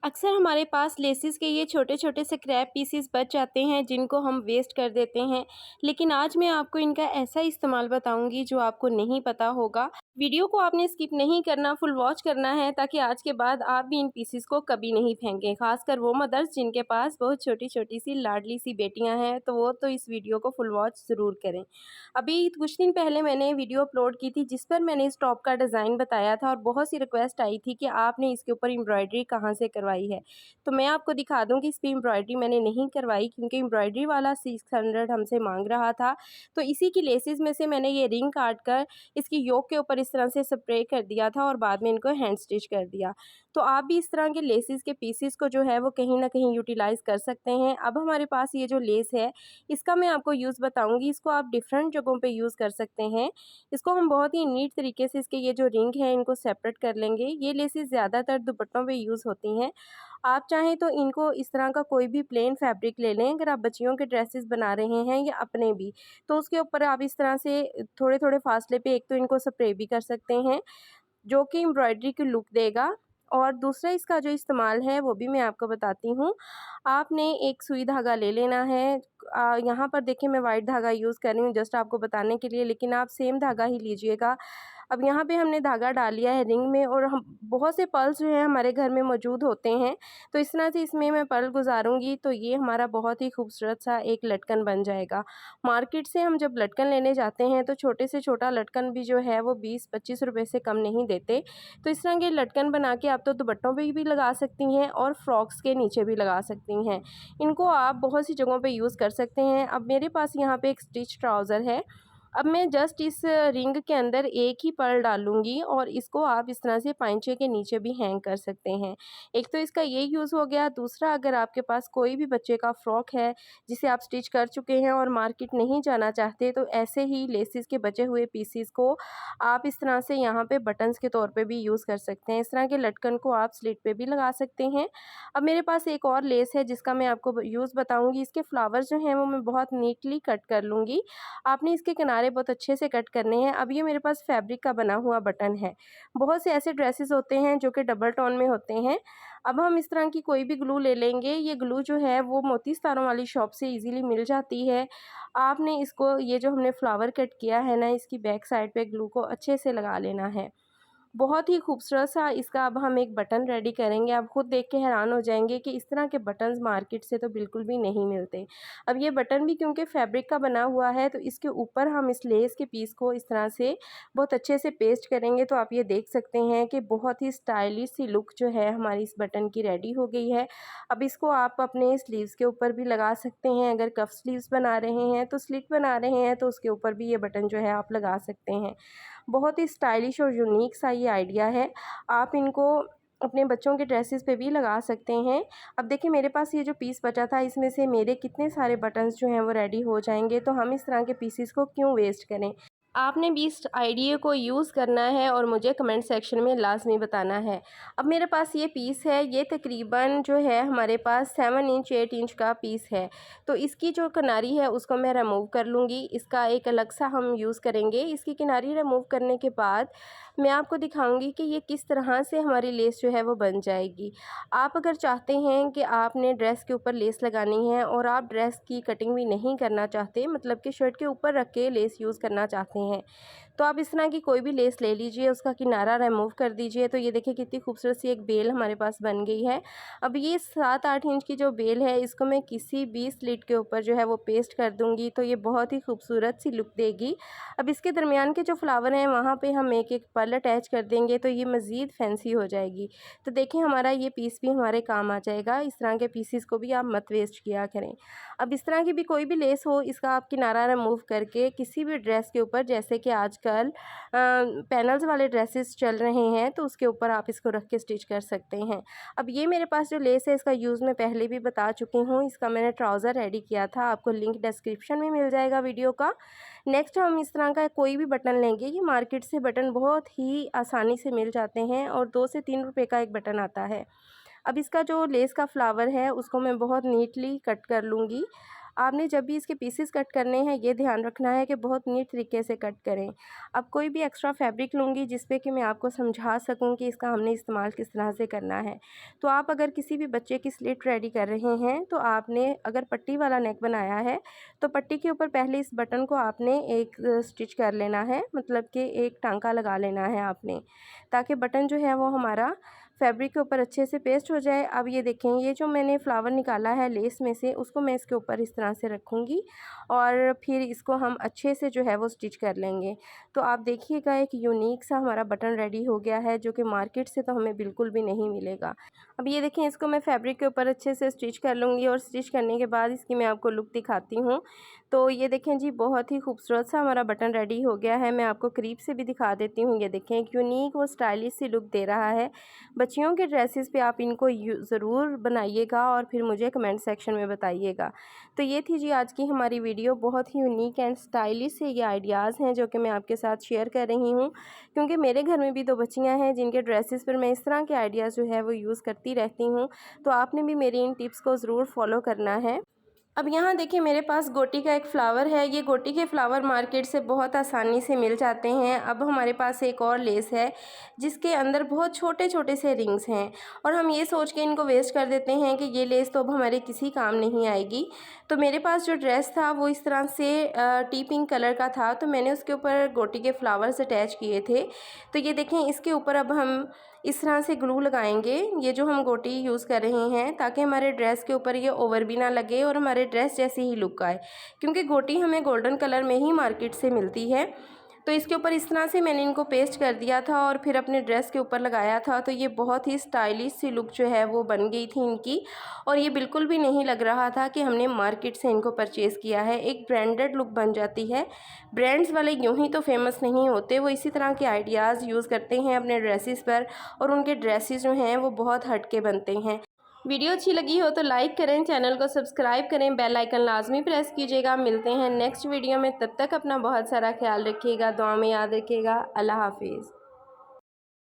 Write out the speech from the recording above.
अक्सर हमारे पास लेसिस के ये छोटे-छोटे से स्क्रैप पीसेस बच जाते हैं जिनको हम वेस्ट कर देते हैं। लेकिन आज मैं आपको इनका ऐसा इस्तेमाल बताऊँगी जो आपको नहीं पता होगा। वीडियो को आपने स्किप नहीं करना, फुल वॉच करना है ताकि आज के बाद आप भी इन पीसेस को कभी नहीं फेंकें। ख़ासकर वो मदर्स जिनके पास बहुत छोटी-छोटी सी लाडली सी बेटियाँ हैं, तो वो तो इस वीडियो को फुल वॉच ज़रूर करें। अभी कुछ दिन पहले मैंने वीडियो अपलोड की थी जिस पर मैंने इस टॉप का डिज़ाइन बताया था और बहुत सी रिक्वेस्ट आई थी कि आपने इसके ऊपर एम्ब्रॉयडरी कहाँ से करवाई है। तो मैं आपको दिखा दूँ कि इस पे एम्ब्रॉयडरी मैंने नहीं करवाई क्योंकि एम्ब्रॉयडरी वाला 600 हमसे माँग रहा था। तो इसी की लेसेस में से मैंने ये रिंग काट कर इसकी योक के ऊपर इस तरह से स्प्रे कर दिया था और बाद में इनको हैंड स्टिच कर दिया। तो आप भी इस तरह के लेसेस के पीसेस को जो है वो कहीं न कहीं यूटिलाइज़ कर सकते हैं। अब हमारे पास ये जो लेस है, इसका मैं आपको यूज़ बताऊँगी। इसको आप डिफ़रेंट जगहों पे यूज़ कर सकते हैं। इसको हम बहुत ही नीट तरीके से इसके ये जो रिंग है इनको सेपरेट कर लेंगे। ये लेसेस ज़्यादातर दुपट्टों पे यूज़ होती हैं। आप चाहें तो इनको इस तरह का कोई भी प्लेन फैब्रिक ले लें, अगर आप बच्चियों के ड्रेसेस बना रहे हैं या अपने भी, तो उसके ऊपर आप इस तरह से थोड़े-थोड़े फासले पे एक तो इनको स्प्रे भी कर सकते हैं, जो कि एम्ब्रॉयडरी की लुक देगा। और दूसरा इसका जो इस्तेमाल है वो भी मैं आपको बताती हूँ। आपने एक सुई धागा ले लेना है। यहाँ पर देखिए मैं वाइट धागा यूज़ कर रही हूँ जस्ट आपको बताने के लिए, लेकिन आप सेम धागा ही लीजिएगा। अब यहाँ पे हमने धागा डाल लिया है रिंग में और हम बहुत से पर्ल्स जो हैं हमारे घर में मौजूद होते हैं, तो इस तरह से इसमें मैं पर्ल गुज़ारूँगी तो ये हमारा बहुत ही खूबसूरत सा एक लटकन बन जाएगा। मार्केट से हम जब लटकन लेने जाते हैं तो छोटे से छोटा लटकन भी जो है वो 20-25 रुपए से कम नहीं देते। तो इस तरह के लटकन बना के आप तो दुपट्टों पे भी लगा सकती हैं और फ्रॉक्स के नीचे भी लगा सकती हैं। इनको आप बहुत सी जगहों पे यूज़ कर सकते हैं। अब मेरे पास यहाँ पे एक स्टिच ट्राउज़र है। अब मैं जस्ट इस रिंग के अंदर एक ही पर्ल डालूँगी और इसको आप इस तरह से पाइंचे के नीचे भी हैंग कर सकते हैं। एक तो इसका ये यूज़ हो गया, दूसरा अगर आपके पास कोई भी बच्चे का फ्रॉक है जिसे आप स्टिच कर चुके हैं और मार्केट नहीं जाना चाहते, तो ऐसे ही लेसिस के बचे हुए पीसेस को आप इस तरह से यहाँ पे बटन्स के तौर पे भी यूज़ कर सकते हैं। इस तरह के लटकन को आप स्लिट पे भी लगा सकते हैं। अब मेरे पास एक और लेस है जिसका मैं आपको यूज़ बताऊँगी। इसके फ्लावर्स जो हैं वो मैं बहुत नीटली कट कर लूँगी। आपने इसके किनारे बहुत अच्छे से कट करने हैं। अब ये मेरे पास फैब्रिक का बना हुआ बटन है। बहुत से ऐसे ड्रेसेस होते हैं जो कि डबल टोन में होते हैं। अब हम इस तरह की कोई भी ग्लू ले लेंगे। ये ग्लू जो है वो मोती सितारों वाली शॉप से ईज़िली मिल जाती है। आपने इसको ये जो हमने फ्लावर कट किया है ना, इसकी बैक साइड पे ग्लू को अच्छे से लगा लेना है। बहुत ही खूबसूरत सा इसका अब हम एक बटन रेडी करेंगे। आप खुद देख के हैरान हो जाएँगे कि इस तरह के बटन्स मार्केट से तो बिल्कुल भी नहीं मिलते। अब ये बटन भी क्योंकि फैब्रिक का बना हुआ है तो इसके ऊपर हम इस लेस के पीस को इस तरह से बहुत अच्छे से पेस्ट करेंगे, तो आप ये देख सकते हैं कि बहुत ही स्टाइलिश सी लुक जो है हमारी इस बटन की रेडी हो गई है। अब इसको आप अपने स्लीव्स के ऊपर भी लगा सकते हैं। अगर कफ स्लीव्स बना रहे हैं तो स्लिट बना रहे हैं तो उसके ऊपर भी ये बटन जो है आप लगा सकते हैं। बहुत ही स्टाइलिश और यूनिक सा ये आइडिया है। आप इनको अपने बच्चों के ड्रेसेस पे भी लगा सकते हैं। अब देखिए मेरे पास ये जो पीस बचा था इसमें से मेरे कितने सारे बटन्स जो हैं वो रेडी हो जाएँगे, तो हम इस तरह के पीसेस को क्यों वेस्ट करें। आपने भी इस आइडिया को यूज़ करना है और मुझे कमेंट सेक्शन में लाज़मी बताना है। अब मेरे पास ये पीस है, ये तकरीबन जो है हमारे पास 7 इंच 8 इंच का पीस है। तो इसकी जो किनारी है उसको मैं रिमूव कर लूँगी। इसका एक अलग सा हम यूज़ करेंगे। इसकी किनारी रिमूव करने के बाद मैं आपको दिखाऊँगी कि ये किस तरह से हमारी लेस जो है वो बन जाएगी। आप अगर चाहते हैं कि आपने ड्रेस के ऊपर लेस लगानी है और आप ड्रेस की कटिंग भी नहीं करना चाहते, मतलब कि शर्ट के ऊपर रख के लेस यूज़ करना चाहते हैं, तो आप इस तरह की कोई भी लेस ले लीजिए, उसका किनारा रिमूव कर दीजिए। तो ये देखिए कितनी खूबसूरत सी एक बेल हमारे पास बन गई है। अब ये 7-8 इंच की जो बेल है इसको मैं किसी भी स्लिट के ऊपर जो है वो पेस्ट कर दूँगी, तो ये बहुत ही खूबसूरत सी लुक देगी। अब इसके दरमियान के जो फ्लावर हैं वहाँ पे हम एक-एक पर्ल अटैच कर देंगे तो ये मज़ीद फैंसी हो जाएगी। तो देखिए हमारा ये पीस भी हमारे काम आ जाएगा। इस तरह के पीसेस को भी आप मत वेस्ट किया करें। अब इस तरह की भी कोई भी लेस हो, इसका आप किनारा रिमूव करके किसी भी ड्रेस के ऊपर, जैसे कि आजकल पैनल्स वाले ड्रेसेस चल रहे हैं, तो उसके ऊपर आप इसको रख के स्टिच कर सकते हैं। अब ये मेरे पास जो लेस है इसका यूज़ मैं पहले भी बता चुकी हूँ। इसका मैंने ट्राउज़र रेडी किया था, आपको लिंक डिस्क्रिप्शन में मिल जाएगा वीडियो का। नेक्स्ट हम इस तरह का कोई भी बटन लेंगे। ये मार्केट से बटन बहुत ही आसानी से मिल जाते हैं और 2 से 3 रुपए का एक बटन आता है। अब इसका जो लेस का फ्लावर है उसको मैं बहुत नीटली कट कर लूँगी। आपने जब भी इसके पीसेस कट करने हैं ये ध्यान रखना है कि बहुत नीट तरीके से कट करें। अब कोई भी एक्स्ट्रा फैब्रिक लूँगी जिस पे कि मैं आपको समझा सकूँ कि इसका हमने इस्तेमाल किस तरह से करना है। तो आप अगर किसी भी बच्चे की स्लिट रेडी कर रहे हैं तो आपने अगर पट्टी वाला नेक बनाया है तो पट्टी के ऊपर पहले इस बटन को आपने एक स्टिच कर लेना है, मतलब कि एक टांका लगा लेना है आपने, ताकि बटन जो है वो हमारा फैब्रिक के ऊपर अच्छे से पेस्ट हो जाए। अब ये देखें, ये जो मैंने फ्लावर निकाला है लेस में से उसको मैं इसके ऊपर इस तरह से रखूँगी और फिर इसको हम अच्छे से जो है वो स्टिच कर लेंगे। तो आप देखिएगा एक यूनिक सा हमारा बटन रेडी हो गया है, जो कि मार्केट से तो हमें बिल्कुल भी नहीं मिलेगा। अब ये देखें, इसको मैं फैब्रिक के ऊपर अच्छे से स्टिच कर लूँगी और स्टिच करने के बाद इसकी मैं आपको लुक दिखाती हूँ। तो ये देखें जी, बहुत ही खूबसूरत सा हमारा बटन रेडी हो गया है। मैं आपको करीब से भी दिखा देती हूँ। ये देखें, एक यूनिक और स्टाइलिश सी लुक दे रहा है। बच्चियों के ड्रेसेस पे आप इनको ज़रूर बनाइएगा और फिर मुझे कमेंट सेक्शन में बताइएगा। तो ये थी जी आज की हमारी वीडियो। बहुत ही यूनिक एंड स्टाइलिश से ये आइडियाज़ हैं जो कि मैं आपके साथ शेयर कर रही हूँ, क्योंकि मेरे घर में भी 2 बच्चियाँ हैं जिनके ड्रेसेस पर मैं इस तरह के आइडियाज़ जो है वो यूज़ करती रहती हूँ। तो आपने भी मेरी इन टिप्स को ज़रूर फॉलो करना है। अब यहाँ देखिए, मेरे पास गोटी का एक फ़्लावर है। ये गोटी के फ़्लावर मार्केट से बहुत आसानी से मिल जाते हैं। अब हमारे पास एक और लेस है जिसके अंदर बहुत छोटे छोटे से रिंग्स हैं और हम ये सोच के इनको वेस्ट कर देते हैं कि ये लेस तो अब हमारे किसी काम नहीं आएगी। तो मेरे पास जो ड्रेस था वो इस तरह से टी पिंक कलर का था, तो मैंने उसके ऊपर गोटी के फ़्लावर्स अटैच किए थे। तो ये देखें, इसके ऊपर अब हम इस तरह से ग्लू लगाएंगे, ये जो हम गोटी यूज़ कर रहे हैं, ताकि हमारे ड्रेस के ऊपर ये ओवर भी ना लगे और हमारे ड्रेस जैसी ही लुक आए, क्योंकि गोटी हमें गोल्डन कलर में ही मार्केट से मिलती है। तो इसके ऊपर इस तरह से मैंने इनको पेस्ट कर दिया था और फिर अपने ड्रेस के ऊपर लगाया था। तो ये बहुत ही स्टाइलिश सी लुक जो है वो बन गई थी इनकी, और ये बिल्कुल भी नहीं लग रहा था कि हमने मार्केट से इनको परचेज़ किया है। एक ब्रांडेड लुक बन जाती है। ब्रांड्स वाले यूं ही तो फेमस नहीं होते, वो इसी तरह के आइडियाज़ यूज़ करते हैं अपने ड्रेसेस पर और उनके ड्रेसेस जो हैं वो बहुत हटके बनते हैं। वीडियो अच्छी लगी हो तो लाइक करें, चैनल को सब्सक्राइब करें, बेल आइकन लाजमी प्रेस कीजिएगा। मिलते हैं नेक्स्ट वीडियो में, तब तक अपना बहुत सारा ख्याल रखिएगा, दुआ में याद रखिएगा। अल्लाह हाफिज़।